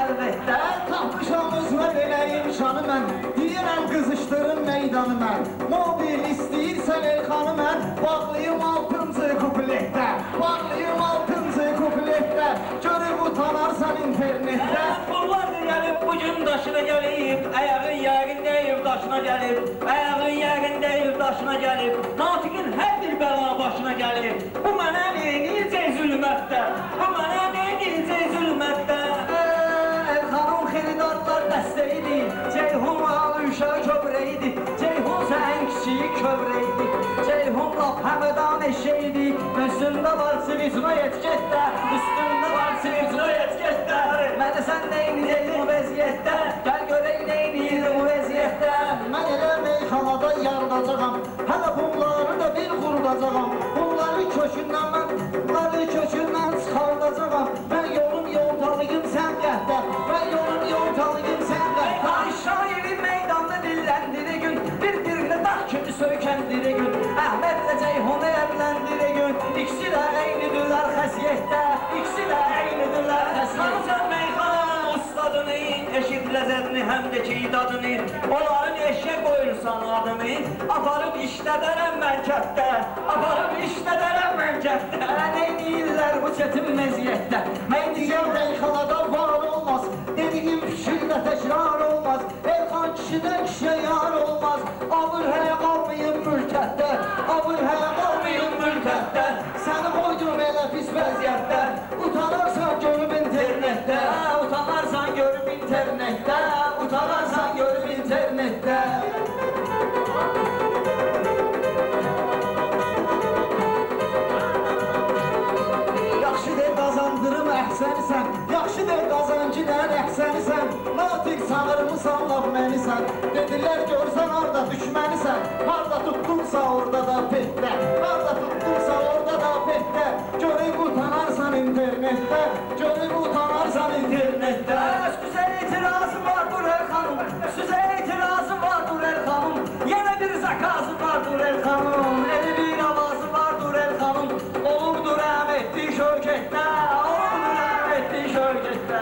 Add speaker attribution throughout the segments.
Speaker 1: əlbəttə.
Speaker 2: Tapmışam özümə belə imkanı mən, deyirəm qızışdırın meydanı mən. Mobil istəyirsən Elxanı mən, bağlıyım 6-cı kupletdə. Bağlıyım 6-cı kupletdə, görüb utanarsan internetdə.
Speaker 1: Bunlar gəlib bugün daşına gəlib, ayağın yəqin deyib daşına gəlib, ayağın yəqin deyib daşına gəlib, natiqin hər bir bəla başına gəlib. Bu mənə neyəcək zülmətdə, bu mənə neyəcək zülmətdə. Elxanın xiridarlar dəstəydi, Ceyhun alışa kövrəydi, Ceyhun sən kiçik kövrəydi, Ceyhun lap həmədan eşəydi, üstündə var sivicna etiketdə, üstündə var sivicna etiketdə. Mənə sən neyniyəcək bu vəziyyətdə, gəl görək neyniyəcək bu vəziyyətdə.
Speaker 2: Mən elə meyxanada yardacağam, hələ bunları da bir qurudacağam. Bunları kökündən çıxardacağam. Mən yolum yoltalıyım sən qəhdə, mən yolum yoltalıyım sən qəhdə.
Speaker 1: Şairin meydanını dilləndirə gün, bir-birinə dağ kimi söykəndirə gün, Əhmədlə Ceyhunu evləndirə gün, İkisi də eynidirlər xəsiyyətdə, İkisi də eynidirlər xəsiyyətdə. Sanısan meyxana ustadını, eşit ləzzətini, həm də ki dadını, onların eşə qoyursan adını, aparıb işlədərəm mən kətdə, aparıb işlədərəm mən kətdə. Neyniyirlər bu çətin məziyyətdə,
Speaker 2: Mən deyəm meyxanada var olmaz, dediyim fikirlə təkrar olmaz. Elxan kişidən kişiyə yar olmaz, abır həyə qalmayın mülkətdə, abır həyə qalmayın mülkətdə. Səni qoydum elə pis vəziyyətdə, utanarsan görüb internetdə,
Speaker 1: utanarsan görüb internetdə,
Speaker 2: utanarsan görüb internetdə. Yaxşıdır qazandırım əhsənisən, yaxşıdır qazancıdan əhsənisən, natiq sağırmısan laf mənisən, dedilər görsən orada düşmənisən, harda tutdunsa orada da petdə, harda tutdunsa orada da petdə, görüb utanarsan internetdə, görüb utanarsan internetdə.
Speaker 1: Sizə etirazım vardır Elxanım, sizə etirazım vardır Elxanım, yenə bir zakazım vardır Elxanım, elə bir avazım vardır Elxanım, olurdur əhmətli şökətdə, olurdur əhmətli şökətdə.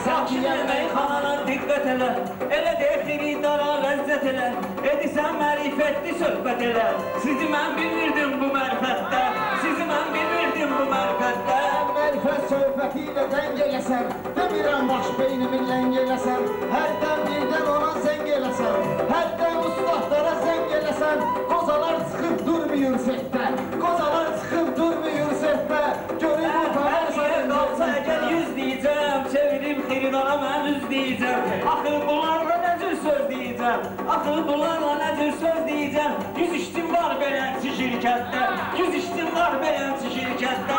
Speaker 1: Sakinə meyxanana diqqət elə, elə də xiridara ləzzət elə, edirsən mərifətli söhbət elə, sizi mən bilmirdim bu mərifətdə, sizi mən bilmirdim bu mərifətdə.
Speaker 2: Mərifət söhbəti ilə dəng eləsən, demirəm baş beynimin ləng eləsən, hərdən birdən ona zəng eləsən, hərdən ustadlara zəng eləsən, qozalar çıxıb durmuyor setdə, qozalar çıxıb durmuyor setdə, görüb utanarsan
Speaker 1: qalsa əgər yüz deyəcəm, çevirib xiridara mən üz deyəcəm, axı bunlarla nə cür söz deyəcəm, axı bunlarla nə cür söz deyəcəm, 100 iştim var belənçi şirkətdə, 100 iştim var belənçi şirkətdə.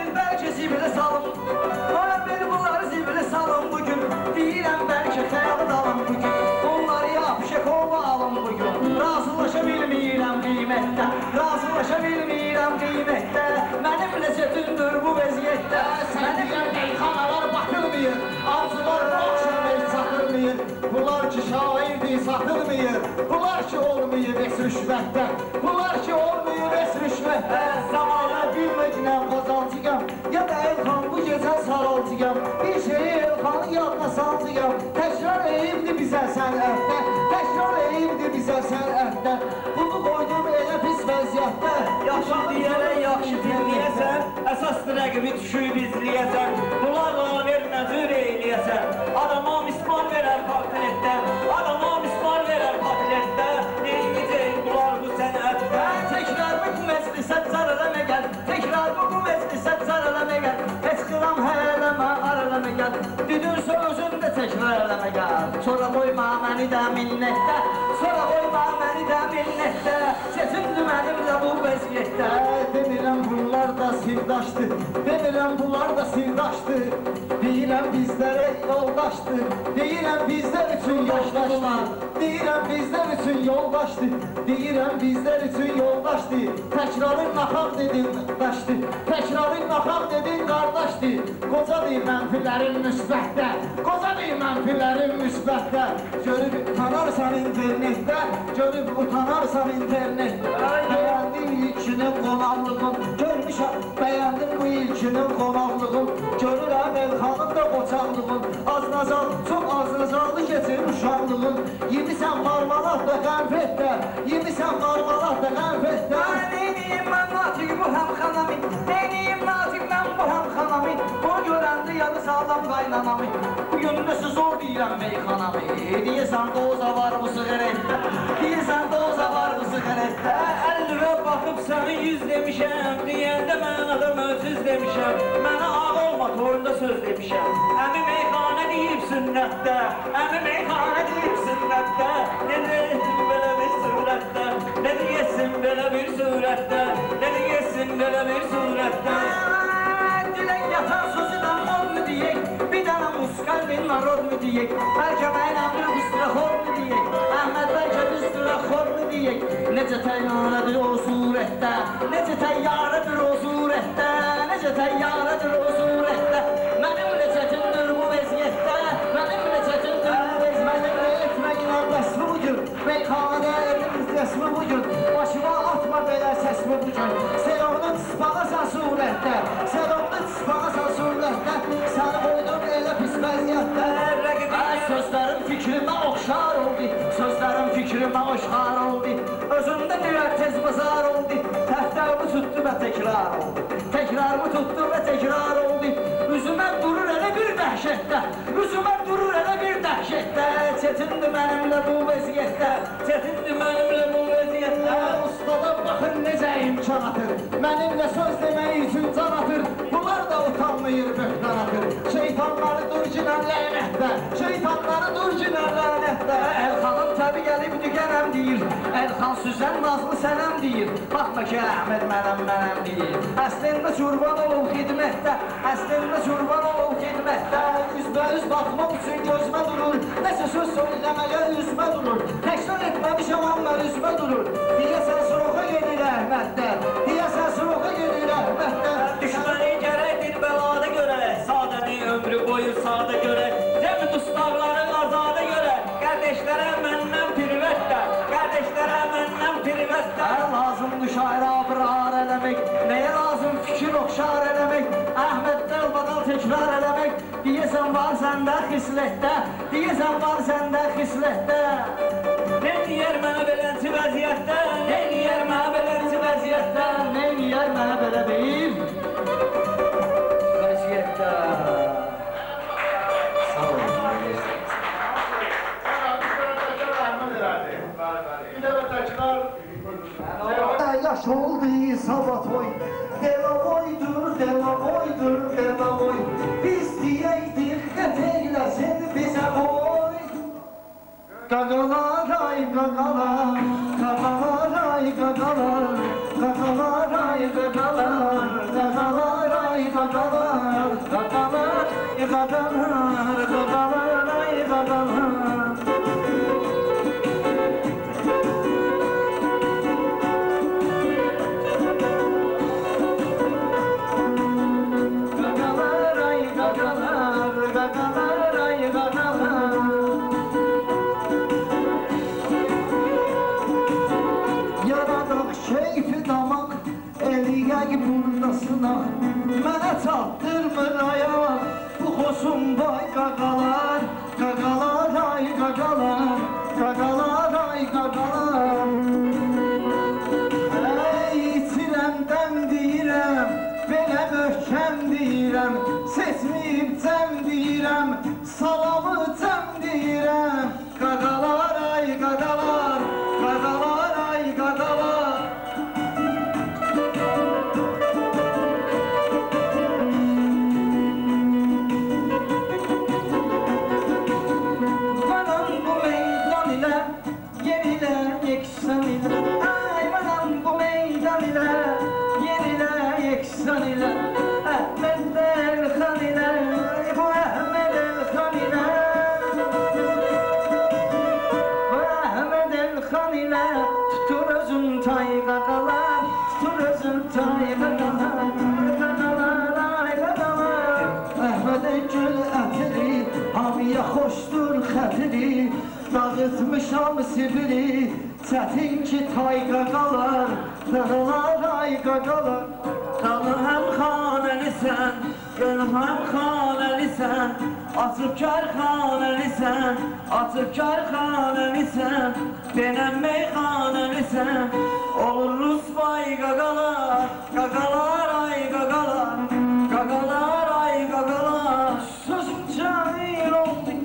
Speaker 1: Bəlkə zibilə salım, beni bunları zibilə salım bugün, deyirəm bəlkə xəyalı dalım bugün, onları yapışaq ova alım bugün, razılaşa bilmirəm qiymətdə, razılaşa bilmirəm qiymətdə, mənimlə çətindir bu vəziyyətdə.
Speaker 2: Sənə meyxanalar batırmıyır, arzular bu axşam el satırmıyır, bunlar ki şairdir satırmıyır, bunlar ki olmayıb es rüşvətdə, bunlar ki olmayıb es rüşvətdə. Zamanla bilməklə qazancıyam, ya da Elxan bu gecə saralcıyam, bir şeyi Elxanın yadına salcıyam, təkrar eyibdir bizə sənətdə, təkrar eyibdir bizə sənətdə, bunu qoydum elə pis vəziyyətdə.
Speaker 1: Yaxşı deyərək yaxşı dinləyəsən, əsasdır rəqibi düşüb izləyəsən, bunlarla vermə cür eyləyəsən, adama mismar verər portretdə, adama mismar verər portretdə, neyəcək bunlar bu sənətdə. Təkrar bu məclisə car eləmə gəl, təkrar bu məclisə car eləmə gəl, heç qiram hələmə araləmə gəl, düdün sözün də təkrar eləmə gəl, sonra qoyma məni də minnətdə, sonra qoyma məni də minnətdə, çətindir mənimlə bu vəziyyətdə.
Speaker 2: Demirəm bunlar da sirdaşdır, demirəm bunlar da sirdaşdır, deyirəm bizlərə yoldaşdır, deyirəm bizlər üçün yoldaşdır, deyirəm bizlər üçün yoldaşdır, deyirəm bizlər üçün yoldaşdır, təkrarın naxaq dedin qardaşdır, təkrarın naxaq dedin qardaşdır, qocadır mənfilərin müsbətdə, qocadır mənfilərin müsbətdə, görüb utanarsan internetdə, görüb utanarsan internetdə. Bəyəndim ilkinin qonaqlığım, görmüşəm, bəyəndim bu ilkinin qonaqlığım, Görürəm Elxanın da qoçanlığın, az nazal, çox az nazallı keçir uşaqlığın. Yemisən marmalat da qənfətdə, yemisən marmalat da qənfətdə.
Speaker 1: Neyniyim mən Natiq bu həmxanamı, neyniyim Natiq mən bu həmxanamı. Bunu görəndə yadı sağlam qaynanamı. Bugün də zor deyirəm meyxanamı. Deyəsən doza var bu siqaretdə, deyəsən doza var bu siqaretdə. Əlvə baxıb səni yüz demişəm, deyəndə mən adam ölsüz demişəm. Mənə ağ olma torunda söz demişəm. Əmi meyxana deyib sünnətdə, əmi meyxana deyib sünnətdə. Ne deyəsin belə bir surətdə, ne deyəsin belə bir surətdə, ne deyəsin belə bir surətdə. Dilək yatan sözüdən ol mu deyək, bir dənə muskaldin narod mu deyək, bəlkə mənəm bir üstülə xor mu deyək, Əhməd bəlkə üstülə xor mu deyək. Necə təyyarədir o surətdə, necə təyyarədir o surətdə, necə təyyarədir o surətdə. Mənim reçetimdir bu vəziyyətdə, mənim reçetimdir bu vəziyyətdə.
Speaker 2: Etməyin əbəsmi bugün, meyxanədə elimiz resmi bugün. Başıma atma belə səsimi bugün. Sen onu çıspağasan surətdə, sen onu çıspağasan surətdə. Səni qoydum elə pis vəziyyətdə.
Speaker 1: Sözlərim fikrimə oxşar oldu, sözlərim fikrimə oxşar oldu. Özümdə dülər tez bazar oldu, təhtərimi tutdu və təkrar oldu. Təkrarımı tutdu və təkrar oldu. Üzümə durur elə bir dəhşətdə, üzümə durur elə bir dəhşətdə. Çətindir mənimlə bu vəziyyətdə, çətindir mənimlə bu vəziyyətdə.
Speaker 2: Ustadan baxın necə imkan atır, mənimlə söz deməyi üçün can atır. Bunlar da utanmayır, böhtan atır. Şeytanları dur cinən lənətdə, şeytanları dur cinən lənətdə.
Speaker 1: Elxanım təbi gəlib düqənəm deyir, Elxan süzən nazlı sənəm deyir. Baxma ki, Əhməd mənəm deyir. Əslində çurban olub xidmətdə, əslində çurban olub xidmətdə.
Speaker 2: Üzbə-üz baxmaq üçün gözmə durur, nəsə söz söyləməyə üzmə durur. Təkrar etməmişəm amma üzmə durur. Deyəsən sıroxa gedir Əhməddə, deyəsən sıroxa gedir Əhməddə.
Speaker 1: Düşməni gərək bir bəlada görək, sadəni ömrü boyu sadə görək. Cəmi dustaqları azada görək, qardeşlərə məndən pirvətdə, qardeşlərə məndən pirvətdə. Lazımdır şairə abrar eləmək, nəyə lazım fikir oxşar eləmək, Əhməddə elbadal təkrar eləmək. Deyəsən var səndə xislətdə, deyəsən var səndə xislətdə. Ne deyər mənə belənci vəziyyətdə, ne deyər mənə belənci vəziyyətdə, ne deyər mənə belə bir vəziyyətdə. Sağ olun.
Speaker 2: Bir də təkrar. Yaş oldu sabah oy, delavoydur, delavoydur, delavoy. Biz deyəydik qət eyləsin bizə oy. Qaqalar ay qaqalar, qaqalar ay qaqalar, qaqalar ay qaqalar, qaqalar ay qaqalar, qaqalar ay qaqalar, qaqalar ay qaqalar. Mənə çatdırmır ayaq, bu xoşum vay qaqalar, qaqalar ay qaqalar, qaqalar ay qaqalar. Ey içirəm dəm deyirəm, belə möhkəm deyirəm, seçməyib cəm deyirəm, salamı cəm deyirəm. Qaqalar ay qaqalar, qaqalar ay qaqalar. Xoşdur xətiri, dağıtmışam sibiri, çətin ki tay qaqalar, qaqalar ay qaqalar. Qanı həm xanəlisən,
Speaker 1: Gülhəm xanəlisən, açıb kərxanəlisən, açıb kərxanəlisən, denən meyxanəlisən. Olur rusvay qaqalar, qaqalar ay qaqalar, qaqalar ay qaqalar. Sözüm cahil oldu,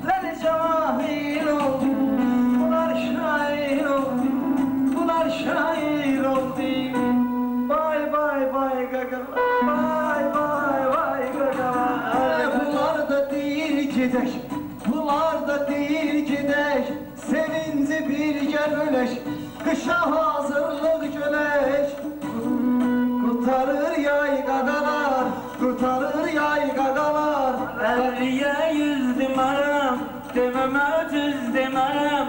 Speaker 1: ləri cahil oldu, bunlar şair oldu, bunlar şair oldu. Vay vay vay qaqalar, vay vay vay qaqalar.
Speaker 2: Bunlar da deyir gedək, bunlar da deyir gedək, sevinci birgə bölək, qışa hazırlıq görək. Qurtarır yay qaqalar, qurtarır yay qaqalar.
Speaker 1: 50-yə 100 demərəm, deməmə 300 demərəm,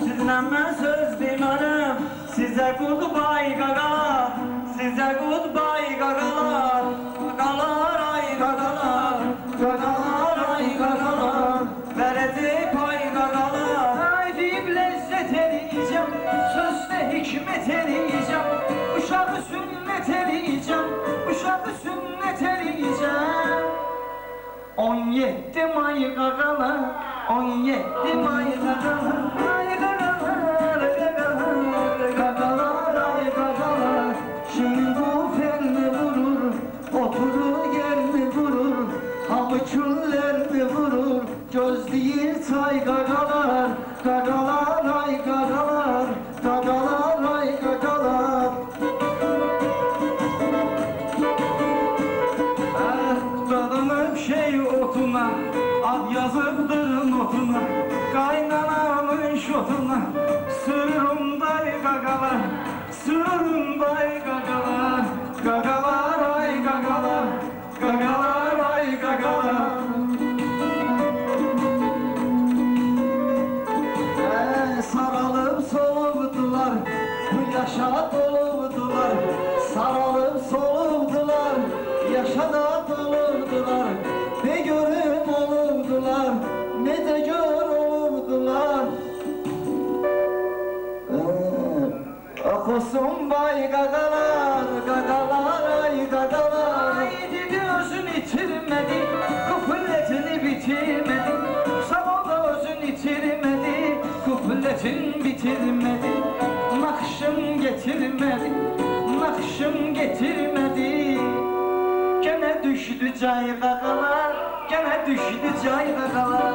Speaker 1: sizlə mən söz demərəm. Sizə goodbye qaqalar, sizə goodbye qaqalar, qaqalar ay qaqalar, qaqalar ay qaqalar, verəcək pay qaqalar.
Speaker 2: Ay deyib ləzzət eləyəcəm, sözdə hikmət eləyəcəm, uşağı sünnət eləyəcəm, uşağı sünnət eləyəcəm. 17 may qaqalar, 17 may qaqalar, ay qaqalar, qaqalar, qaqalar, ay qaqalar. Şimdi bu felli vurur, oturur yerini vurur, hamı küllerini vurur, gözləyir çay qaqalar, qaqalar, ay qaqalar, qaqalar, ay qaqalar.
Speaker 1: Dadanıb şey otuna, ad yazıbdır notuna, qaynanamın şotuna. Sürürüm day qaqalar, sürürüm day qaqalar, qaqalar ay qaqalar, qaqalar ay qaqalar.
Speaker 2: Saralıb solubdular, bu yaşa dolubdular, saralıb solubdular, yaşa da dolubdular. Ne görüm olubdular, ne de gör olubdular. Okusun bay qaqalar, qaqalar ay qaqalar.
Speaker 1: Haydi özün itirmedi, kupletini bitirmedi. Sabah da özün itirmedi, kupletin bitirmedi. Nakşım getirmedi, nakşım getirmedi. Gene düştü cay qaqalar, gene düştü cay qaqalar.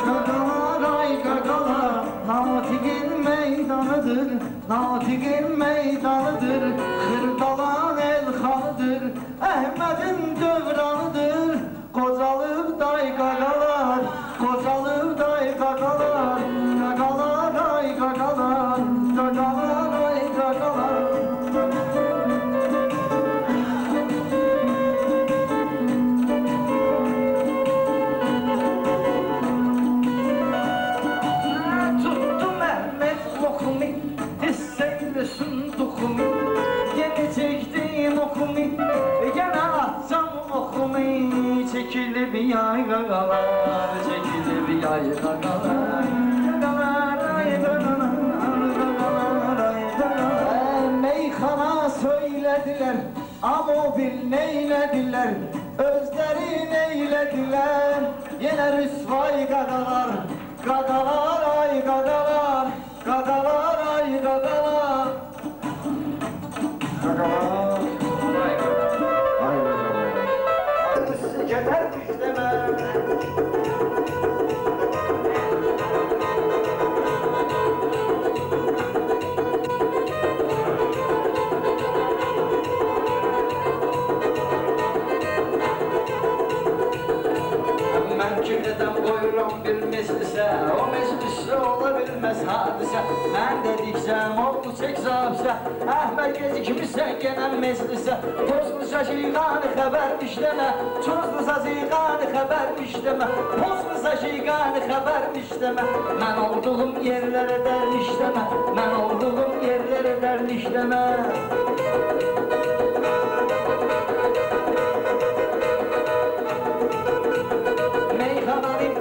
Speaker 2: Qaqalar ay qaqalar, Natiqin meydanıdır, Natiqin meydanıdır, Xırdalan elxanıdır, Əhmədin dövranıdır. Qocalıb day qaqalar, qocalıb day qaqalar, qaqalar ay qaqalar, qaqalar ay qaqalar.
Speaker 1: Tuttu Mehmet lokumi, hisseylesin dokumi. Yeni çektiğim okumi, gene atacağım okumi. Çekilip yay qaqalar, çekilip yay qaqalar. Qaqalar ay qaqalar, qaqalar ay qaqalar.
Speaker 2: Meyxana söylediler, amobil neylediler, özleri neylediler. Yine rüsvay qaqalar, qaqalar ay qaqalar, qaqalar ay qaqalar. Qaqalar ay qaqalar. Yeter düşleme.
Speaker 1: Mən kimdən qoyuram bir meclisə, o meclisdə ola bilməz hadisə. Mən dedikcəm, oğlu çək zabsə, Əhməd gecikmişsən genə meclisə. Tozlu şaşiqanı xəbər işləmə, tozlu şaşiqanı xəbər işləmə, tozlu şaşiqanı xəbər işləmə. Mən olduğum yerlərə dərlişləmə, mən olduğum yerlərə dərlişləmə.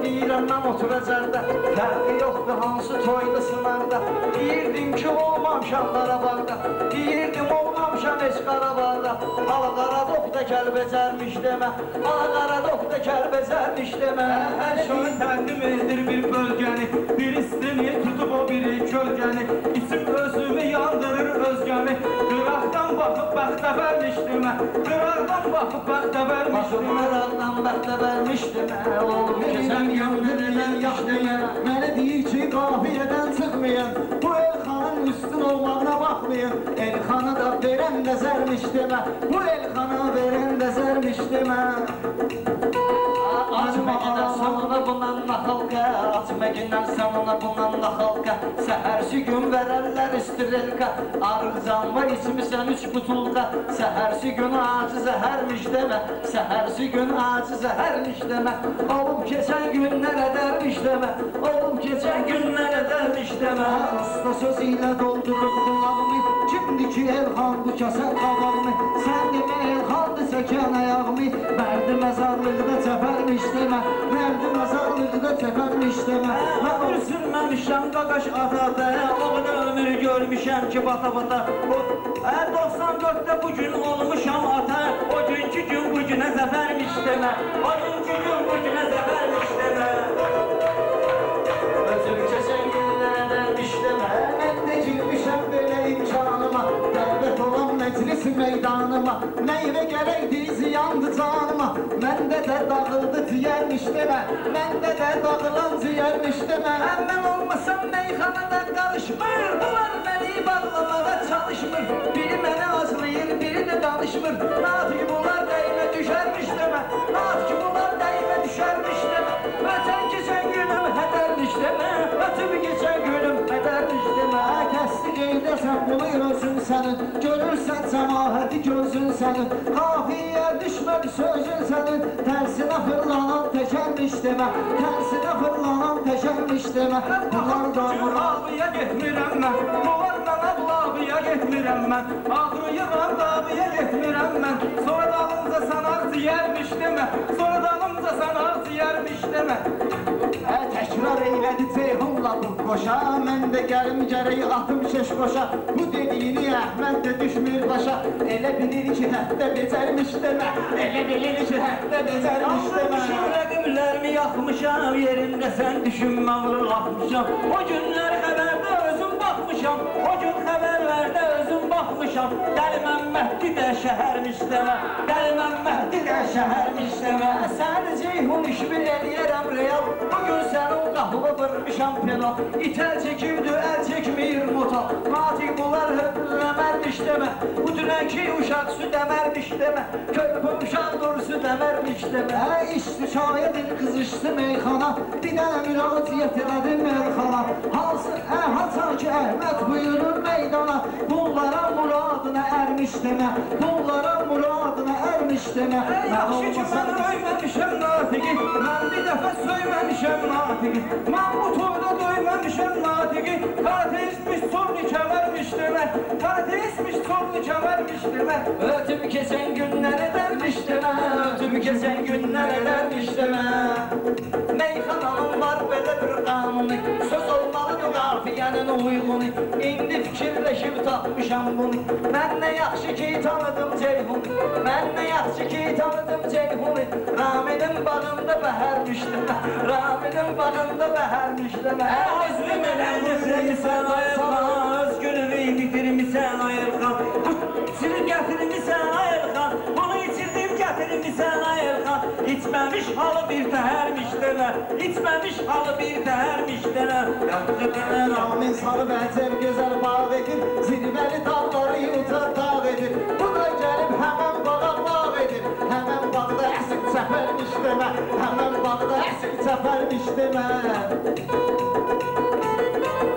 Speaker 1: Deyirəm oturacaqda, fərqi yoxdur hansı toyda sınarda. Deyirdim ki olmam şahlara bağda, deyirdim olmam
Speaker 2: olmuşam heç Qarabağda. Ala Qaradok da gəl becərmiş demə, ala Qaradok da gəl becərmiş demə.
Speaker 1: Hər şey təqdim edir bir bölgəni, bir istini tutub o biri kölgəni. İçim özümü yandırır özgəmi, qıraqdan baxıb bəxtə vermiş demə, qıraqdan baxıb bəxtə vermiş demə.
Speaker 2: Qıraqdan bəxtə vermiş demə, oğlum keçən göndərilən yaş demə. Mənə deyir ki, qafiyədən çıxmayan, bu Elxanın üstün olmağına baxmayın. Elxana da verən nəzərmiş demə, bu Elxana verən nəzərmiş demə. Açma gidən sonuna bundan naxalqa, açma gidən sonuna bundan naxalqa. Səhərsi gün verərlər istirelqa, arıqcanma içmisən 3 butulqa. Səhərsi gün acı zəhərmiş demə, səhərsi gün acı zəhərmiş demə. Olub keçən günlərə dərmiş demə, olub keçən günlərə dərmiş demə. Usta söz ilə doldurub qulağımı, kimdir ki Elxan bu kəsən qavağımı? Sən demə Elxandır çəkən ayağımı, mərdi məzarlıqda çəpərmiş demə, mərdi məzarlıqda çəpərmiş demə.
Speaker 1: Mən sürməmişəm qaqaş atada, o qədər ömür görmüşəm ki bata-bata. 94'də bugün olmuşam ata, o günkü gün bugünə zəfərmiş demə, o günkü gün bugünə zəfərmiş demə.
Speaker 2: Özüm keçən günlərə dərmiş demə, mən də girmişəm belə imkanıma, dəvət olan məclis meydanıma, nəyvə gərəkdi ziyandı canıma, məndə də dağıldı ciyərmiş demə, məndə də dağılan ciyərmiş demə. Mən olmasam meyxanada qarışmır, bunlar məni bağlamağa çalışmır, biri məni azlayır, biri də danışmır. Natik bunlar dəyimə düşərmiş demə, natik bunlar dəyimə düşərmiş demə. Vətən keçən günüm hədərmiş demə, ötüb keçən günüm hədərmiş demə. Kəsdi qeydəsən bunu özün sənin, görürsən cəmaəti gözün sənin, qafiyə düşmədi sözün sənin. Tərsinə fırlanan təkərmiş demə, tərsinə fırlanan təkərmiş demə. Bunlar da
Speaker 1: Ağrıya getmirəm mən, bunlarla ablaviyə getmirəm mən, ağrıyıram daviyə getmirəm mən. Sonra dalımca sanar ziyərmiş demə, sonra dalımca sanar ziyərmiş demə.
Speaker 2: Təkrar eylədi Ceyhunla bu qoşa, mən də gəlim gərək atım şeş qoşa. Bu dediyini Əhməd də düşmür başa, elə bilir ki həftə becərmiş demə, elə bilir ki həftə becərmiş demə.
Speaker 1: Almışam rəqimlərimi yaxmışam, yerində sən düşünmə vurulaqmışam. O günlər xəbərdə özüm baxmışam, o gün xəbərlərdə özüm baxmışam. Dəli Məmməddi də şəhərmiş demə, Dəli Məmməddi də şəhərmiş demə.
Speaker 2: Səni Ceyhun işmi eləyərəm real, bugün sənin qapıma vırmışam penal. İtəl çəkirdi, əl çəkmir motal, natik bunlar höpürləmərmiş demə. Bu dünənki uşaq su dəmərmiş demə, körpü uşaq doğrusu dəmərmiş demə. İşdi şayədir qızışdı meyxana, bir dənə müraciət elədim meyxana. Haçan ki Əhməd buyurur meydana, bunlara muradına ərmiş demə, bunlara muradına ərmiş demə.
Speaker 1: Yaxşı ki mən öyməmişəm natiki, mən bir dəfə söyməmişəm natiki, mən bu toyda döyməmişəm natiki. Karateistmiş sorni kəmərmiş demə, karateistmiş sorni kəmərmiş demə.
Speaker 2: Ötüb keçən günlərə dərmiş demə, ötüb keçən günlərə dərmiş demə. Meyxananın var belə bir qanunu, söz olmalıdır qafiyənin uygunu. İndi fikirləşib tapmışam bunu, mən nə yaxşı ki tanıdım Ceyhunu, mən nə yaxşı ki tanıdım Ceyhunu. Raminin bağında bəhərmiş demə, Raminin bağında bəhərmiş demə.
Speaker 1: Özlüm eləmişsən ayırxan, öz günümü bitirmişsən ayırxan. Sür gətirmişsən ayırxan, bunu içirdim gətirmişsən ayırxan. İçməmiş halı bir təhərmiş demə, içməmiş halı bir təhərmiş demə.
Speaker 2: Ramin sarı bənzər gözəl bağ edir, zirvəli dağları yutar dağ edir. Bu da gəlib həmən bağa bağ edir, həmən bağda əsik çəpərmiş demə, həmən bağda əsik çəpərmiş demə.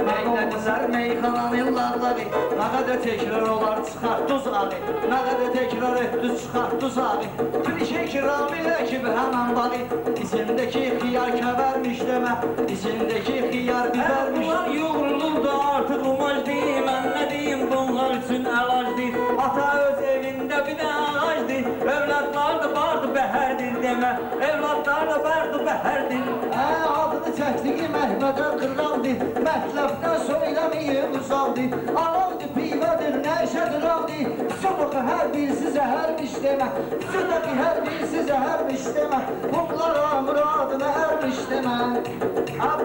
Speaker 2: Məylədizər meyxananın lağları, nə qədər təkrar olar çıxar duz ağı, nə qədər təkrar etdü çıxar duz ağı. Bir şey ki Ramil əkib həmən bağı, içindəki xiyar kəbərmiş demə, içindəki xiyar bibermiş.
Speaker 1: Bunlar yoğrulurdu artıq umaj deyim, mən nə deyim bunlar üçün əlac deyim. Ata öz evində bir də ağac deyim, evladlar da bardı bəhərdir demə, evladlar da bardı bəhərdir.
Speaker 2: Adını çəkdiyi Məhmədə qırqaldı, mətləbdən söyləməyib uzaldı. Alavdı pivədir, nə meşədir avdi Soğuqı hər birisi zəhərmiş demə Südəqi hər birisi zəhərmiş demə Bunlara muradına ərmiş demə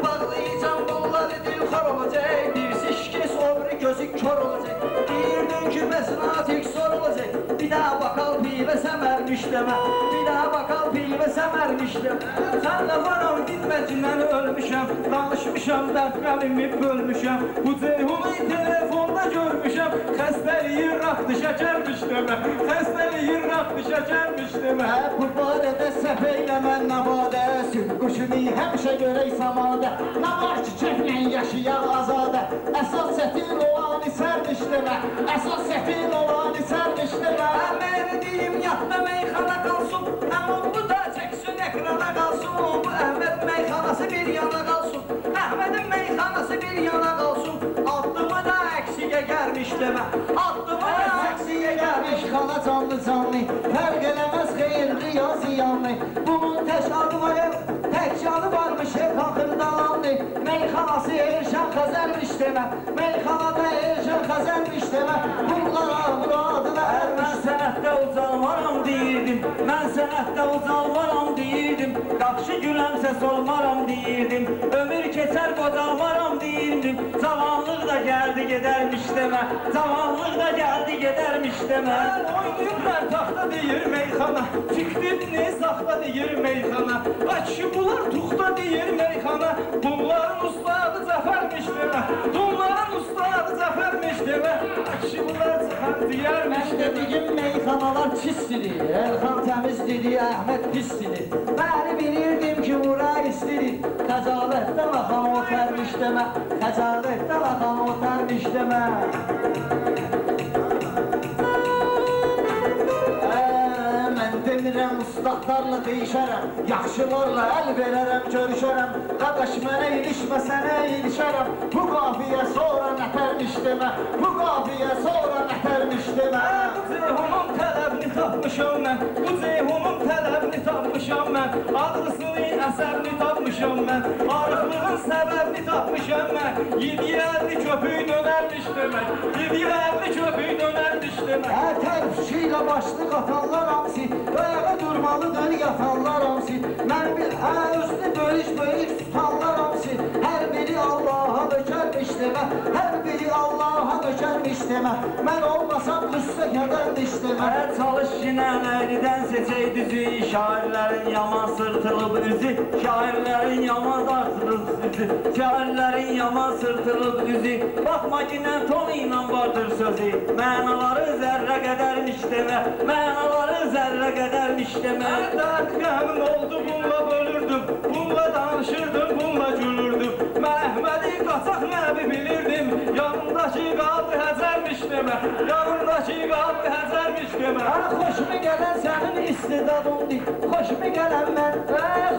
Speaker 2: Bağlayacam bunları dilxor olacaq Birisi şikes obri gözü kör olacaq Deyirdin ki mesnatik sor olacaq Bir daha bakal pivə səmərmiş demə Bir daha bakal pivə səmərmiş demə
Speaker 1: Sən də varam dinməcindən ölmüşəm Danışmışam dərd qəmimi bölmüşəm Bu ceyhunu telefonda görmüşəm Xəstəliyir raxtı şəkərmiş demə Xəstəliyir raxtı şəkərmiş demə
Speaker 2: Bu barədə səhv eyləmə nəvadə Süd quşunu həmişə görək samadə Nə var ki keflə yaşayaq azadə Əsas sətin olanı sərmiş demə Əsas sətin olanı sərmiş demə
Speaker 1: Əmədiyim yatda meyxana qalsın Əmudlu da çəksin ekrana qalsın Bu Əhməd meyxanası bir yana qalsın Əhmədin meyxanası bir yana qalsın Addımı da əksiyə gəlmiş demə Addımı da
Speaker 2: Əksiyə gəlmiş xana canlı canlı Fərq eləməz xeyirli ya ziyanlı Bunun tək adı var Tək adı varmış Xaxırdalandı Meyxanası Erşən Xəzərmiş demə Meyxanada Erşən Xəzərmiş demə Bunlara muradına ərmiş
Speaker 1: Sənətdə ucalmaram deyirdim Mən sənətdə ucalmaram deyirdim Yaxşı güləmsə solmaram deyirdim Ömür keçər qocalmaram deyirdim Cavanlıq da gəldi gedərmiş demə Cavanlıq da gəldi gedərmiş demə Oynayıblar taxta deyir meyxana Fikrimni saxta deyir meyxana Açı bunlar tuxta deyir meyxana Bunların ustadı Cəfərmiş demə Bunların ustadı Cəfərmiş demə Açı bunlar çıxar deyərmiş demə
Speaker 2: Dediyim meyxanalar pisdir Elxan təmiz dedi, Əhməd pisdir Bəli bilirdim ki, bura istidir Xəcalətdə baxan o tərmiş demə Xəcalətdə baxan o tərmiş demə Mən demirəm, ustaqlarla deyişərəm Yaxşılarla əl verərəm, görüşərəm Qadaş mənə ilişmə, sənə ilişərəm Bu qafiyə sonra nətərmiş demə Bu qafiyə sonra nətərmiş demə
Speaker 1: Bu ceyhunun tələbini tapmışam mən Bu ceyhunun tələbini tapmışam mən Ağrısını, əsəbini tapmışam mən Arıqlığın səbəbini tapmışam mən Yediyərli köpüy dönərmiş demək Yediyərli köpüy dönərmiş demək
Speaker 2: Tərfişi ilə başlı qatanlar hamsi Ayağa durmalıdır yatanlar hamsi Mən bir özünü bölüş tutanlar hamsi Hər biri Allaha dökərmiş demə Hər biri Allaha dökərmiş demə Mən olmasam qüssə qədərmiş demə
Speaker 1: Çalış yine nəylidən seçək düzü Şairlərin yaman sırtılıb üzü Şairlərin yaman dartılıb üzü Şairlərin yaman sırtılıb üzü Baxma yine ton ilə vardır sözü Mənaları zərrə qədərmiş demə Mənaları zərrə qədərmiş demə Dərd qəmim oldu bununla bölürdüm Bununla danışırdım, bununla gülürdüm Mən Əhmədi qaçaq nəbi bilirdim Yanımdakı qaldı həzərmiş demə Yanımdakı qaldı həzərmiş demə
Speaker 2: Xoşuma gələn sənin istedadındır Xoşuma gələn mən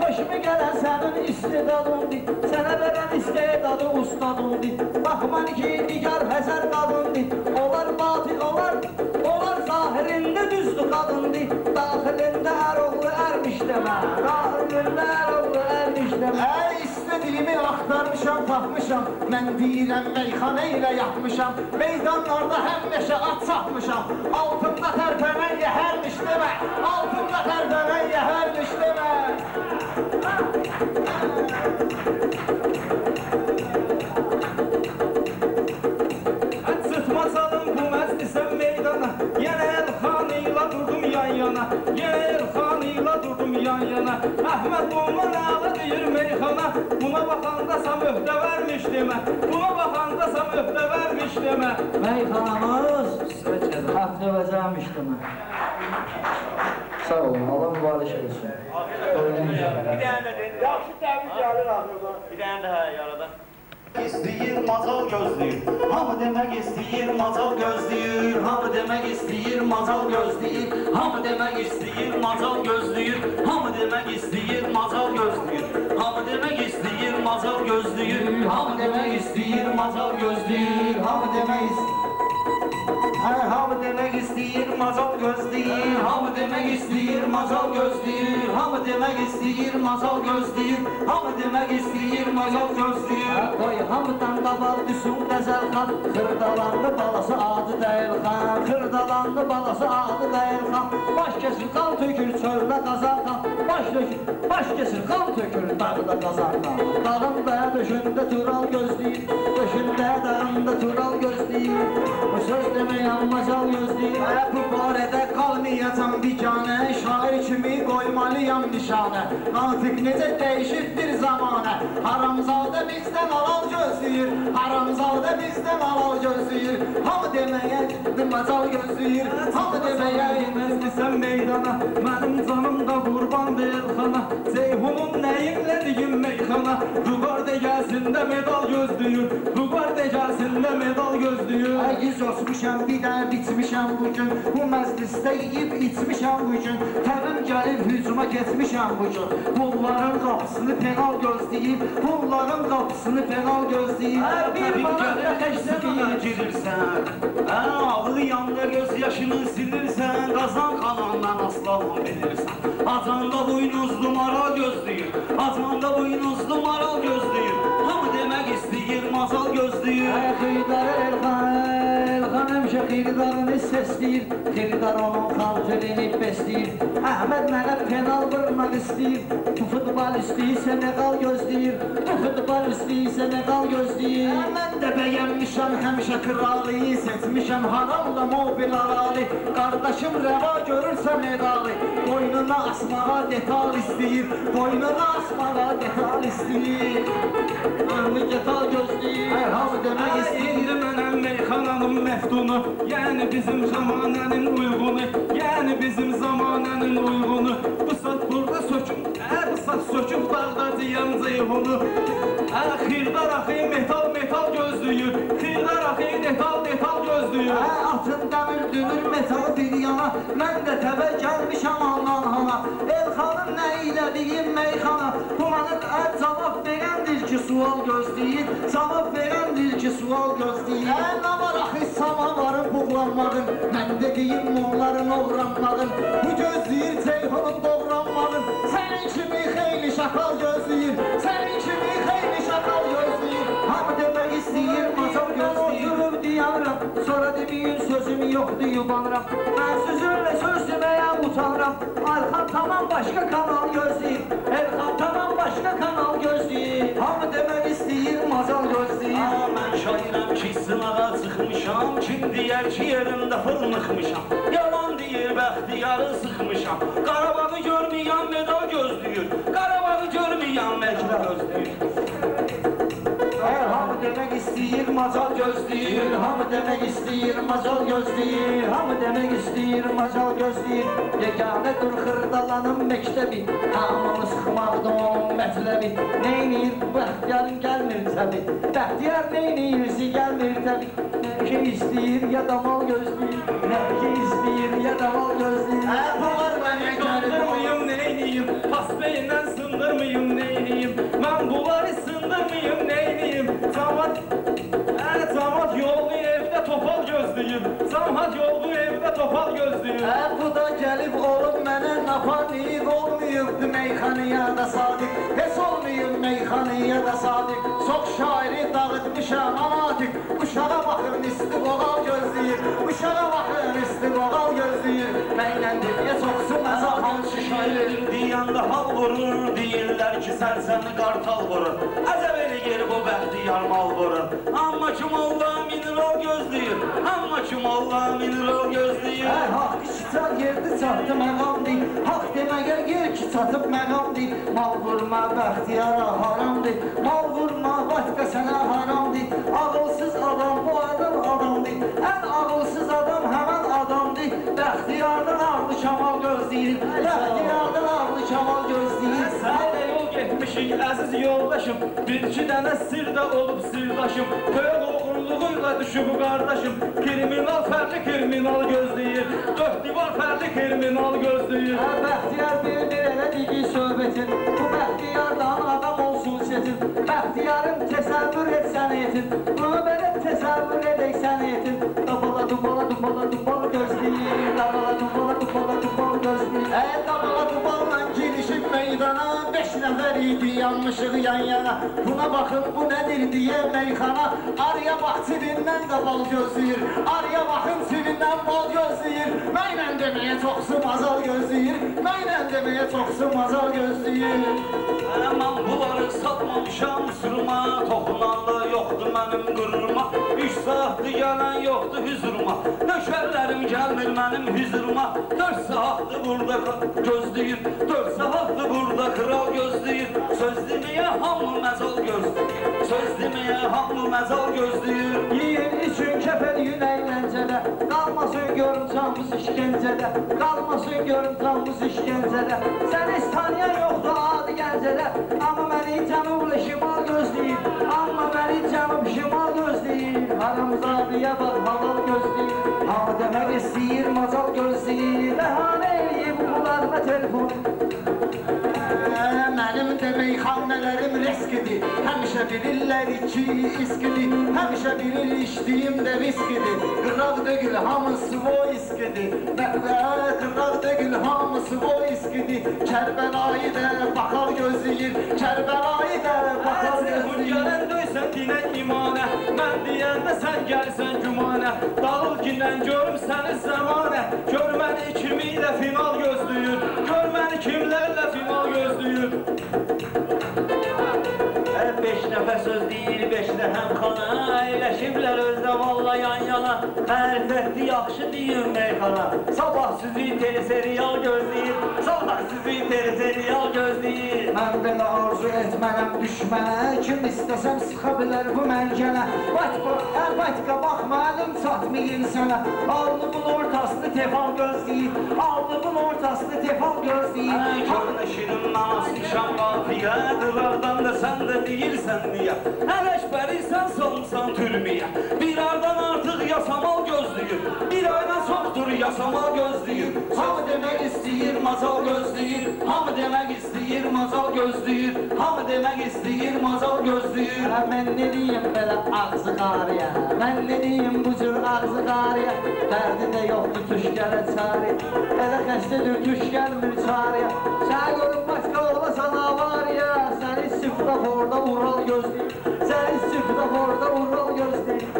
Speaker 2: Xoşuma gələn sənin istedadındır Sənə verən istedadı ustadındır Baxman ki, digar həzər qadındır Onlar batil, onlar zahirində düzdür qadındır Daxilində əroğlu ərmiş demə Daxilində əroğlu ərmiş demə İstədiyimi axtarmışam, tapmışam Mən deyirəm meyxanə ilə yatmışam Meydanlarda həmişə at çapmışam Altında tərpənən yəhərmiş demə Altında tərpənən yəhərmiş demə
Speaker 1: Sıtma salım bu məclisə meydana Yenə Elxan ilə durdum yan yana Yenə Elxan ilə durdum yan yana Əhməd bundan əla deyir meyxana Buna baxanda sam öhdə vermiş demə Buna baxanda sam öhdə vermiş demə
Speaker 2: Meyxanamız haqqı vəcəmiş demə Sağ olun, Allah mübarək olsun
Speaker 1: Bir dənə də deyin Yaxşı təbliğ gəlir ağırdan Bir dənə də hə yaradan
Speaker 2: İstəyir macal gözləyir Hamı demək istəyir macal gözləyir Hamı demək istəyir macal gözləyir
Speaker 1: Hamı demək istəyir macal gözləyir Hamı demək istəyir macal gözləyir Hamı demək istəyir macal gözləyir
Speaker 2: Hamı demək istəyir macal gözləyir Hamı demək istəyir Hamı demək istəyir, macal gözləyir.
Speaker 1: Hamı demək istəyir, macal gözləyir.
Speaker 2: Hamı demək istəyir, macal gözləyir.
Speaker 1: Hamı demək istəyir, macal gözləyir.
Speaker 2: Qoy hamıdan qabaq düşün Qəzəlxan. Xırdalanlı balası adı deyil xan. Xırdalanlı balası adı deyil xan. Baş kesir, qan tökür çöldə Qazarxan. Baş kesir, qan tökür dağda Qazarxan. Dağında, döşündə tural gözləyir. Döşündə, dağında tural gözləyir. Bu söz deməyən macal gözləyir. Bu barədə qalmayacam biganə. Şair kimi qoymalıyam nişanə. Natiq necə dəyişibdir zamanə. Haramzadə bizdən alal gözləyir. Haramzadə bizdən alal gözləyir. Hamı deməyə macal gözləyir. Hamı deməyə
Speaker 1: Sən meydana, mənim canım da qurban deyil xana. Ceyhunun nəyinlə deyim meyxana. Rubar degəsində medal gözləyir. Rubar degəsində medal gözləyir.
Speaker 2: Yüz osmuşam, bir də bitmişəm bugün. Bu məclisdə yiyib içmişəm bugün. Təbim gəlib hücuma getmişəm bugün. Bunların qapısını penal gözləyib. Bunların qapısını penal gözləyib.
Speaker 1: Təbim gəlib hücuma girirsən. Ağlı yanda göz yaşını silirsən. Qazan qalandan aslanı bilirsən. Acanda buynuzlu maral gözləyir. Acanda buynuzlu maral gözləyir. Hamı demək istəyir, macal gözləyir.
Speaker 2: Xeydarı Elxan həmişə xeydarını səsləyir. Xeydar onun xalqını bəsləyir. Əhməd mənə penal vurmaq istəyir. Bu futbol istəyirsə məqal gözləyir. Bu futbol istəyirsə məqal gözləyir. Mən də bəyənmişəm həmişə kralı. Seçmişəm haramla mobil aralı. Qardaşım rəva görürsə medalı. Boynuna asmağa detal istəyir. Boynuna asmağa detal istəyir. Önlü detal gözləyir. Hamı demək istəyir.
Speaker 1: Mənəm meyxananın məftunu. Yəni bizim zamanənin uyğunu. Yəni bizim zamanənin uyğunu. Bu saat burada söküm. Bu saat söküm dağda diyan ceyhunu. Xirdar axı metal gözləyir. Xirdar axı detal gözləyir.
Speaker 2: Atın dəmir dünür metal bir yana. Mən də təbə gəlmişəm anan hana. Elxanın nə elədiyim meyxana. Bu mənə cavab verəndir ki sual gözləyir. Cavab verəndir ki sual gözləyir. Nə var axı samavarın buğlanmağın. Mən dediyim onların oğranmağın. Bu gözləyir Ceyhunun doğranmağın. Sənin kimi xeyli şakal gözləyir. Sənin kimi xeyli şakal gözləyir. Hamı demək istəyir, macal gözləyir. Oturub diyanıram, sonra deməyin sözüm yoxdur yubanıram. Mən sözümlə söz deməyə utanıram. Elxan tamam başqa kanal gözləyir. Elxan tamam başqa kanal gözləyir. Hamı demək istəyir, macal gözləyir.
Speaker 1: Mən şairəm ki sınağa çıxmışam. Kim deyər ki yerimdə fırnıxmışam. Yalan deyir bəxtiyarı sıxmışam. Qarabağı görməyən medal gözləyir. Qarabağı görməyən məclə gözləyir.
Speaker 2: Hamı demək istəyir, macal gözləyir. Hamı demək istəyir, macal gözləyir. Hamı demək istəyir, macal gözləyir. Yeganə dur xırdalanın məktəbi. Hamını sıxmaqda onun mətləbi. Neynir, bəxtiyarın gəlmir təbi. Bəxtiyar neynirsi gəlmir təbi. Nə ki istəyir, ya da mal gözləyir. Nə ki istəyir, ya da mal gözləyir. Bunlar mənə
Speaker 1: Sındırmayım neyniyim, pasbeylə sındırmayım neyniyim. Mən bunları sındırmayım neyniyim. Camaat yolu evdə topal gözləyim. Camaat yolu evdə topal gözləyim.
Speaker 2: Bu da gəlib olub mənə napanik. Olmayıbdı meyxanıya da sadiq. Heç olmayıb meyxanıya da sadiq. Çox şairi dağıtmışam amatik. Uşağa baxın istiqoğal gözləyir. Uşağa baxın istiqoğal gözləyir. Mənlə deyə çoxsu məzal hansı şair.
Speaker 1: Deyəndə hal vurur, deyirlər ki sərsəmi qartal vurur. Əzəb eləyir bu bəxtiyar mal vurur. Amma ki molla mineral gözləyir. Amma ki molla mineral gözləyir.
Speaker 2: Haqq işitən yerdə çatdı məqamdır. Haqq deməyə yer ki çatıb məqamdır. Mal vurma bəxtiyara haramdır. Mal vurma başqa sənə haramdır. Ağılsız adam bu adam adamdır. Ən ağılsız adam həmən adamdır. Bəxtiyardan ağlı şamal gözləyir. Bəxtiyardan ağlı şamal gözləyir.
Speaker 1: Sənə yol getmişik əziz yoldaşım. Bir iki dənə sirdə olub sirdaşım. Toyaq oğurluğuyla düşüb qardaşım. Kriminal fərli kriminal gözləyir. Dörd divar fərli kriminal gözləyir.
Speaker 2: Bəxtiyar bir elə digi söhbətin. Bu bəxtiyardan adam olsun setin. Bəxtiyarın təsəvvür et sən etin. Bunu belə təsəvvür edək sən etin. Qabala Damala dumbala gözləyir, damala dumbala gözləyir. Damala dumballa girişib meydana, 5 nəfər idi yanmışıq yan yana. Buna baxın bu nədir deyə meyxana, arıya bax cibindən də bal gözləyir, arıya baxın cibindən bal gözləyir. Mənlə deməyə çoxsu mazal gözləyir, mənlə deməyə çoxsu mazal gözləyir.
Speaker 1: Mən bunları satmamışam sırma, toxunanda yoxdur mənim qırırma, 3 saatdır gələn yoxdur hüzuruma, nöşərlərim gəlmir mənim hüzuruma, 4 saatdır burada gözləyir, 4 saatdır burada kral gözləyir, söz deməyə hamı məzal gözləyir, söz deməyə hamı məzal gözləyir.
Speaker 2: Yiyir üçün kəpəliyin əyləncədə, qalmasın görüm canımız işgəncədə, qalmasın görüm canımız işgəncədə, sən heç tanıyan yoxdur adı gəncədə, amma məni cənublu şimal gözləyir, amma məni cənub şimal gözləyir, aramız abiyə bax halal gözləyir, hamı demək istəyir macal gözləyir, bəhanə eləyib bunlarına telefon. Mənim demək xannələrim riskidir, həmişə bilirlər ki iskidir, həmişə bilir içdiyim də riskidir, qıraq dögül hamısı o iskidir, qıraq dögül hamısı o iskidir, Kərbəlayı da bakal gözləyir, Kərbəlayı da bakal gözləyir.
Speaker 1: Gələn döysən dinə imanə, mən deyəndə sən gəlsən gümanə, dağıl ginən görüm səni zəmanə, gör məni kimi ilə final gözləyir, gör məni kimlərlə final gözləyir. 5 nəfər söz deyil, 5 də həmxana, əyləşiblər özdə valla yan yana, hərfətli yaxşı deyim meyxana, sabah sizi teleserial gözləyir, sabah sizi teleserial gözləyir.
Speaker 2: Mən belə arzu etmənəm düşmənə, kim istəsəm sıxa bilər bu məncənə, batka baxma əlim çatmayın sənə, alnımın ortasını tefal gözləyir, alnımın ortasını tefal gözləyir.
Speaker 1: Körnə şirin namasmışam qafiyə, qıraqdan da sən də deyirsən niyə, ələşbərisən salmışsan türməyə, bir aydan artıq yasamal gözləyir, bir aydan çoxdur yasamal gözləyir, hamı demək istəyir macal gözləyir, hamı demək istəyir macal gözləyir, hamı demək istəyir macal gözləyir.
Speaker 2: Mən ne deyim belə ağzı qarıya, mən ne deyim bu cür ağzı qarıya, dərdi də yoxdur tuş gələ çarıya, elə xəstədir tuş gəlmir çarıya, sən görün başqa olmasan avariya, səni sıfdaforda Ural gözləyir, səni sıfdaforda Ural gözləyir.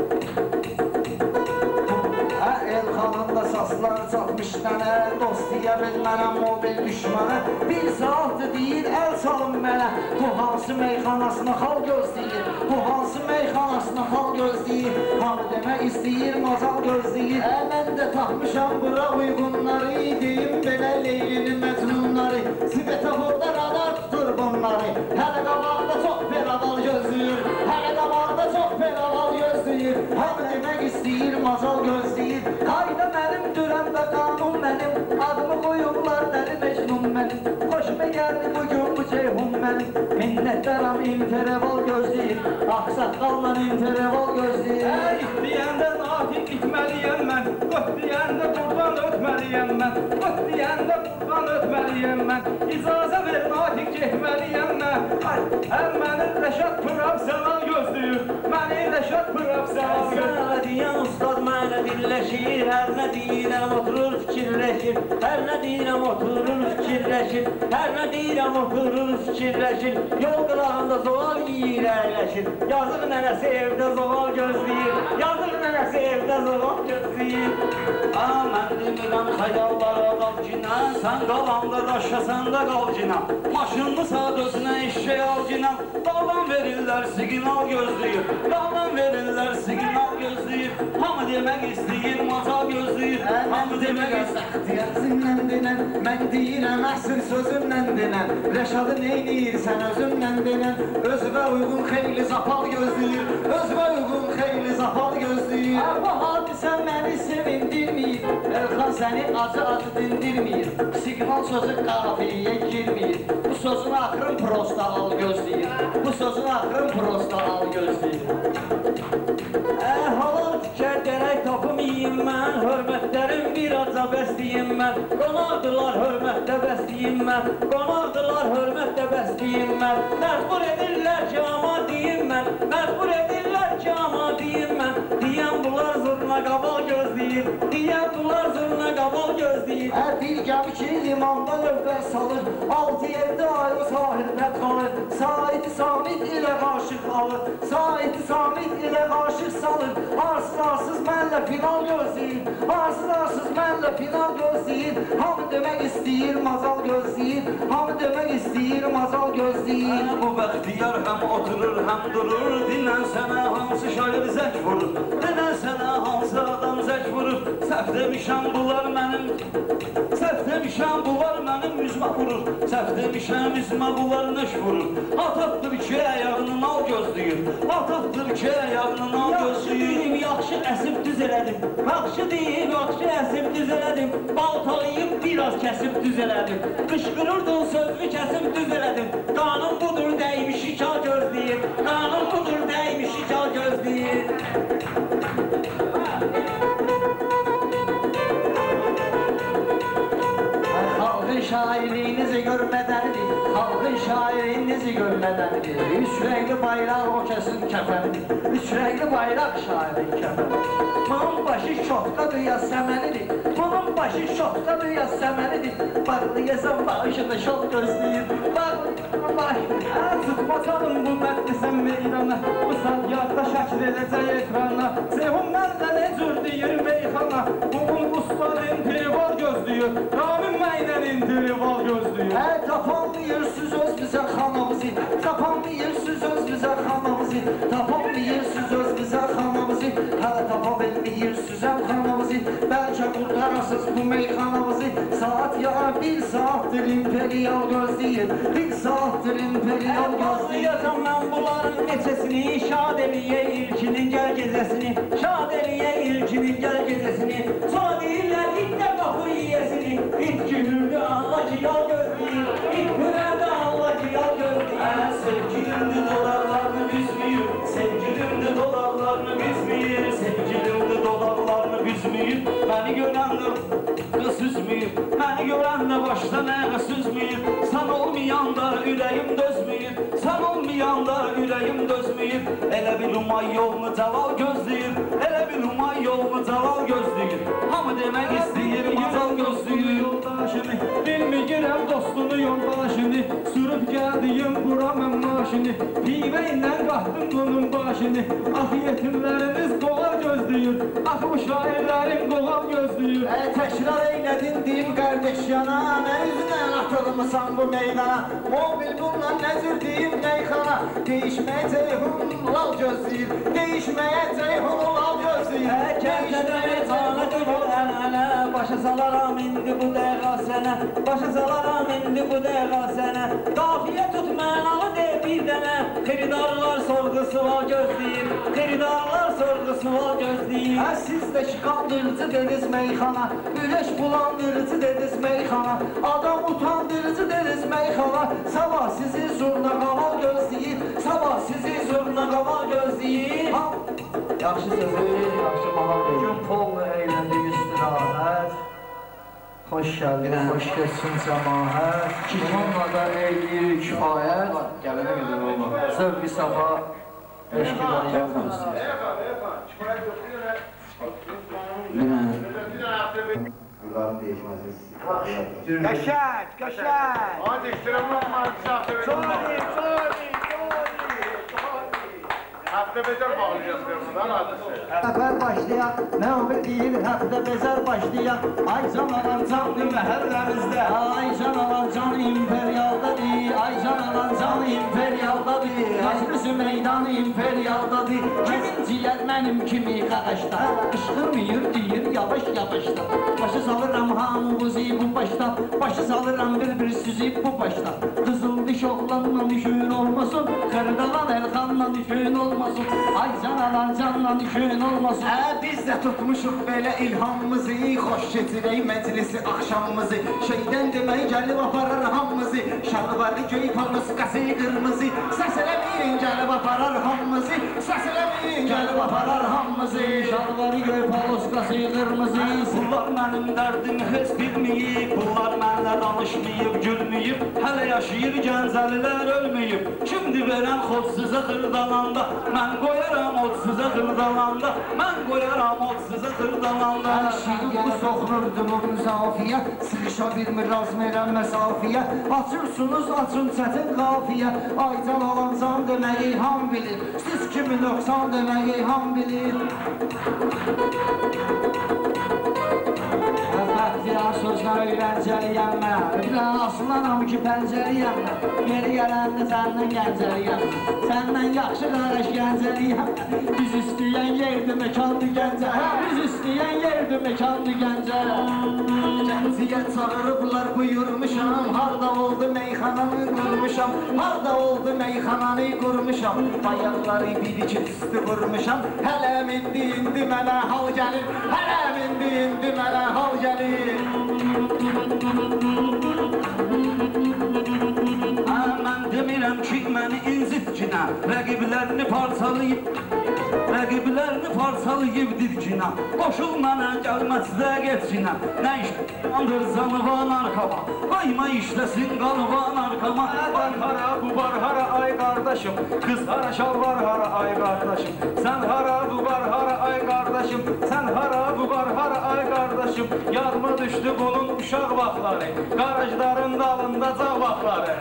Speaker 2: Elxanın da sasları çatmış mənə, dost deyə bilmənəm mobil düşmənə, bir saatdır deyir əl salın mənə, bu hansı meyxanasına xal gözləyir, bu hansı meyxanasına xal gözləyir, hamı demək istəyir mazal gözləyir. Mən də taxmışam bura uyğunları, deyim belə Leylinin məcnunları, svetoforda radar tutur bunları, hələ qabaqda çox peraval gözləyir, hələ qabaqda çox peraval gözləyir, hamı demək istəyir mazal gözləyir. Qayda mənim, dürəmdə qanun mənim, adımı qoyublar dəli mecnun mənim, xoşuma gəldi bugün bu ceyhun mənim, minnətləram interval gözləyir, axsaqqalla interval gözləyir.
Speaker 1: Deyəndə natiq itməliyəm mən, qot deyəndə buradan ötməliyəm mən, qot deyəndə buradan ötməliyəm mən, icazə ver natiq getməliyəm mən, həm məni Rəşad professional gözləyir, məni Rəşad professional gözləyir. Sənə deyən ustad mənə dilləşir, hər nə deyirəm oturur fikirləşir, hər nə deyirəm oturur fikirləşir, hər nə deyirəm oturur fikirləşir, yol qırağında zoğal yiyir əyləşir, yazıq nənəsi evdə zoğal gözləyir, yazıq nənəsi evdə zoğal gözləyir. Mən demirəm xəyallara qalcina, sən qalanda daşasan da qalcina, maşınlı saat özünə eşək alcina, dağdan verirlər signal gözləyir, dağdan verirlər signal gözləyir, hamı demək istəyir macal gözləyir, hamı demək istəyir.
Speaker 2: Əzimlə denən, mən deyirəm əsr sözümlə denən, Rəşadı neyniyirsən özümlə denən, özünə uyğun xeyli zapal gözləyir, özünə uyğun xeyli zapal gözləyir. Bu hadisə məni sevindirməyir, Elxan səni acı dindirməyir, signal sözü qafiyyə girməyir, bu sözün axırın prosta al gözləyir, bu sözün axırın prosta al gözləyir.
Speaker 1: Halal tikər gərək tapım yiyim mən, hörmətlərim bir aca bəsliyim mən, qonaqdılar hörmətdə bəsliyim mən, qonaqdılar hörmətdə bəsliyim mən, məcbur edirlər ki ama deyim mən, məcbur edirlər ki ama deyim mən, deyən bunlar zurna zurna qaval gözləyir. Deyəndular zurna qaval gözləyir.
Speaker 2: Bir gəmi ki limanda lövbə salır, 6-7 ay o sahildə qalır. Said Samid ilə qaşıq alır, Said Samid ilə qaşıq salır. Arsız mənlə final gözləyir, arsız mənlə final gözləyir. Hamı demək istəyir, mazal gözləyir, hamı demək istəyir, mazal gözləyir.
Speaker 1: Bu bəxtiyar həm oturur, həm durur. Dinlən sənə hansı şair zək vurur, dinlən sənə hansı adam zək vurur. Səhv demişəm bunlar mənim, səhv demişəm bunlar mənim üzmə vurur. Səhv demişəm üzmə bunlar nöş vurur. Atatdır ki ayağını nal gözləyir, atatdır ki ayağını nal gözləyir. Yaxşı əsib düz elədim, yaxşı deyib, yaxşı əsib düz elədim. Baltalayıb biraz kəsib düz elədim. Qışqırırdın sözlü kəsib düz elədim. Qanun budur dəymiş ikal gözləyir, qanun budur dəymiş ikal gözləyir.
Speaker 2: Xalqın şairinizi görmədəndir, xalqın şairinizi görmədəndir. Üç rəngli bayraq o kəsin kəfənidir, üç rəngli bayraq şairin kəfənidir. Bunun başı şoxdadır ya səmənidir, bunun başı şoxdadır ya səmənidir. Bağlayasam başını şox gözləyir,
Speaker 1: Tutmasalım bu mətlisən meydana, bu saat yadda şəkil eləcək ekrana. Sehunlarla ne cür deyir meyxana, bunun ustadın trival gözlüyür, Ramin Məydənin trival gözlüyür.
Speaker 2: Tapanmıyırsız öz bizə xanamızı, tapanmıyırsız öz bizə xanamızı, tapanmıyırsız öz bizə xanamızı, hələ tapa bilmiyirsiniz xanamızı, bəlkə qurtarasız bu meyxanamızı. Saat ya bir saatdir imperial gözləyir, bir saatdir imperial gözləyir.
Speaker 1: Yazam mən bunların neçəsini, şad eliyə ilkinin gəl gecəsini, şad eliyə ilkinin gəl gecəsini. Sonra deyirlər itdə baxır yiyəsini, it gülürdü Allah ki yal gözləyir, it hürərdə Allah ki yal gözləyir. Sevgilimdi dolarlarını büzməyir, sevgilimdi dolarlarını büzməyir, sevgilimdi dolarlarını büzməyir. Məni görəndə qız üzməyir, məni görəndə başdan əqə süzməyir. Sən olmayanda ürəyim dözməyir, sən olmayanda ürəyim dözməyir. Elə bil umay yolunu cəlal gözləyir, elə bil umay yolunu cəlal gözləyir. Hamı demək istəyir, mazal gözləyir. Yoldaşını, bilməyirəm dostunu yoldaşını, sürüb gəldiyim bura mən maşını, pivə ilə qaxdım bunun başını. Ax yetimlərimiz qoğal gözləyir, ax bu şairlərim qoğal gözləyir.
Speaker 2: Təkrar eylədin deyim qardeş yana, nə üzünə atılmısan bu meydana, mobil bununla nə cür deyim meyxana. Değişməyəcək lal gözləyir, değişməyəcək lal gözləyir.
Speaker 1: Kəndlədə tanıdır bu ənənə, başa salaram indi bu dəqiqa sənə, başa salaram indi bu dəqiqa sənə. Qafiyə tut mənalı de bir dənə, xeridarlar sorğu sual gözləyir, xeridarlar sorğu sual gözləyir.
Speaker 2: Siz də ki qandırıcı dediniz meyxana, ürək bulandırıcı dediniz meyxana, adam utandırıcı dediniz meyxana. Sabah sizi zurna qaval gözləyir, sabah sizi zurna qaval gözləyir. Yaxşı sözü, yaxşı mahal deyil.
Speaker 3: Gün pollu eyləndik istirahət, xoş gəldin, xoş geçsin cəmaət. Bununla da eyliyirik kifayət,
Speaker 2: Gələnə qədər olma.
Speaker 3: zövq-i səfa, eşqiləri yapmıyoruz.
Speaker 2: Bunların değişmesi.
Speaker 1: Qəşəng, qəşəng.
Speaker 4: Hadi iştiramlar markası. Hafta beter bağlayacağız buradan hadisi.
Speaker 2: Səfər başlayaq, nə olur deyir, həftə bezər başlayaq. Ay can alan canlı məhəlləmizdə, ay can alan can imperialdadır, ay can alan can imperialdadır, Hacrısı meydan imperialdadır. Kimin ciyər mənim kimi qaqaşda, qışqırmıyır deyir yavaş yavaşda. Başı salıram hamımızı bu başda, başı salıram bir sizi bu başda. Qızıl diş oğlanla düşün olmasın, Kırdalan Elxanla düşün olmasın. Ay can alan canla düşün olmasın. Biz də tutmuşuq belə ilhamımızı, xoş keçirək məclisi axşamımızı. Şeydən demək gəlib aparır hamımızı, şalvarı göy pamuskası qırmızı. Səs eləmək eləməyin, gəlib aparar hamımızı. Səs eləməyin, gəlib aparar hamımızı.
Speaker 3: Şalvarı göy paloskası qırmızı.
Speaker 1: Pullar mənim dərdimi heç bilməyib, pullar mənlə danışmayıb, gülməyib. Hələ yaşayır gəncəlilər ölməyib. Kimdir verən xodsuzə xırdalanda, mən qoyaram odsuzə xırdalanda, mən qoyaram odsuzə xırdalanda.
Speaker 2: Hər şeyi soxunurdu bu müzafiyə, sıxışa bilmir razm elən məsafiyə. Açırsınız, açın çətin qafiyə. Aycan olan can deməyi ham bilir, siz kimi nöqsan deməyi ham bilir.
Speaker 3: Bəxtiyar sözlər öyrəncəliyəm mən. Bilən asılanam ki pəncəliyəm mən. Yeri gələndə səndən gəncəliyəm. Səndən yaxşı qarış gəncəliyəm. Biz istəyən yerdir, mekandır gəncə. Biz istəyən yerdir, mekandır gəncə.
Speaker 2: Gənciyə çağırıblar buyurmuşam, harda oldu meyxananı qurmuşam, harda oldu meyxananı qurmuşam. Bayaqları bir-iki üstü vurmuşam, hələm indi mənə hal gəlir, hələm indi mənə hal gəlir.
Speaker 1: Mən demirəm ki, məni incitkinə, rəqiblərini parçalayıb didkinə. Qoşul mənə gəlməzdə getkinə, nə işləyandır canıvan arkama, qayma işləsin qalıvan arkama.
Speaker 3: Sən hara, bu bar hara, ay qardaşım. Qız hara, şalvar hara, ay qardaşım. Sən hara, bu bar hara, ay qardaşım. Sən hara, bu bar hara, ay qardaşım. Yadma düşdü bunun uşaq vaxtları, qarajların dalında cağ vaxtları.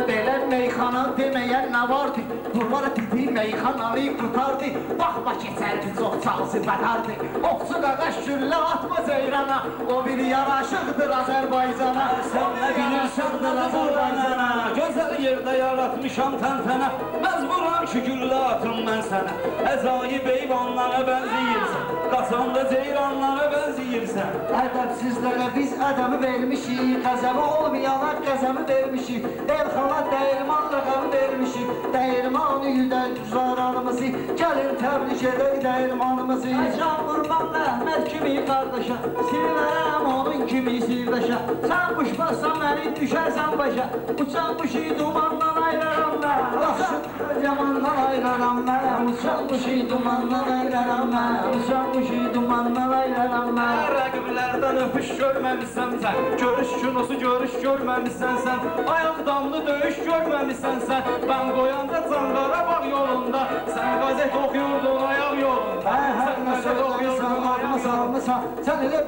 Speaker 2: Belə meyxana deməyən nə vardı? Bunlar dedi meyxananı qurtardı. Baxma keçərdi, çox çalsı bədardı. Oxçu qaqaş güllə atma ceyrana, o bir yaraşıqdır Azərbaycana.
Speaker 1: Sən nə bilirsən Azərbaycana, gözəl yerdə yaratmışam təntənə. Məcburam ki, güllə atım mən sənə. Əcaib eyvanlara bənziyirsən, qaçanda ceyranlara bənziyirsən.
Speaker 2: Ədəbsizlərə biz ədəmi vermişik, qəzəmi olmayana qəzəmi vermişik. Elxana dəyirman rəqəmi vermişik, dəyirmanı yüdən güzaranımızı. Gəlin təbrik edək dəyirmanımızı.
Speaker 3: Can qurban Əhməd kimi qardaşa, silvərəm onun kimi sirdaşa. Sən quşbazsan məni düşərsən başa, uçan quşu dumandan ayıraram mən. Uçan yamandan ayıraram mən, uçan quşu dumandan ayıraram mən, uçan quşu dumandan ayıraram mən.
Speaker 1: Rəqiblərdən öpüş görməmişsən sən, görüş kinosu görüş görməmişsən sən, ayaq damlı döyüş görməmişsən sən. Mən qoyanda Canqarabağ yolunda, sən qazet oxuyurdun ayaq yolunda.
Speaker 2: Hər nəsə oxuyursan, adıma salmısan, sən elə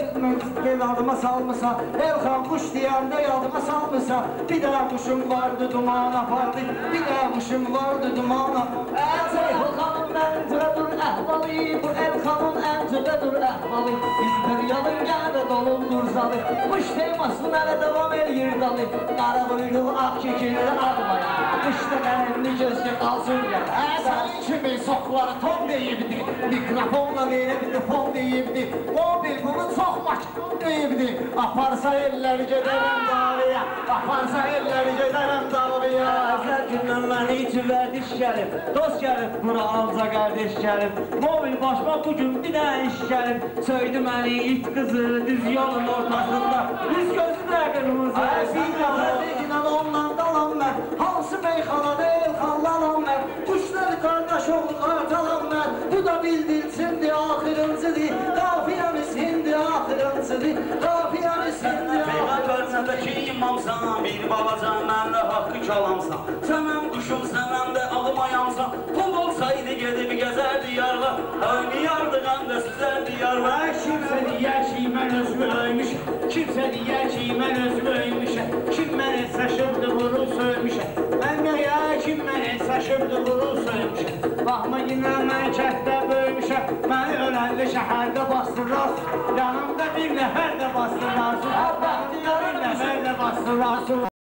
Speaker 2: gel adıma salmısan. Elxan quş deyəndə yadıma salmısan. Bir də quşum vardı duman apardı, bir də quşum vardı duman apardı.
Speaker 3: Ceyhun xanım məncədur əhvalı, bu Elxanın əncəbədur əhvalı. İmperialın gədə dolundur zalı, quş teması mənə devam eləyir dalı. Qara quyruq, ağ kekilli ağmaya, qışda qənimli gözcə qalsın gəl.
Speaker 2: Sənin kimi soxları ton deyibdi, mikrofonla veribdi, fon deyibdi. O bir bunu çox maçqon deyibdi. Aparsa ellər gedərəm davaya, aparsa ellər gedərəm davaya.
Speaker 1: Əzəl gündən məni itirverdi iş gəlib, dost gəlib, bura alca qardeş gəlib. Mobil başma bugün bir də iş gəlib, söydü məni it qızı düz yolun ortasında, düz gözü də qırmızı.
Speaker 2: İnan ondan dalan mən, hansı meyxanada elxanlanan mən. Quşları qardaş oğlu qartalan mən, bu da bildirsindir axırıncıdır. Qafiyəmiz hindi axırıncıdır, qafiyəmiz hindi axırıncıdır.
Speaker 1: Peyğəmbərcədəki imamsan, bir balaca mənlə haqqı kalamsan. Sənəm quşum, sənəm də ağmayamsan. Pul olsaydı gedib gəzərdi yarla, oynayardı qəm də süzərdi yarla.
Speaker 3: Kimsə deyər ki, mən özümü öymüşəm, kimsə deyər ki, mən özümü öymüşəm. Kim mənə saçımdı, vurul söymüşəm. Mən ya kim mənə saçımdı, vurul söymüşəm. Baxma yine mən kətdə böymüşəm, məni öləndə şəhərdə bastırlarsın. Yanımda bir nəfər də bastırlarsın, bir nəfər də bastırlarsın.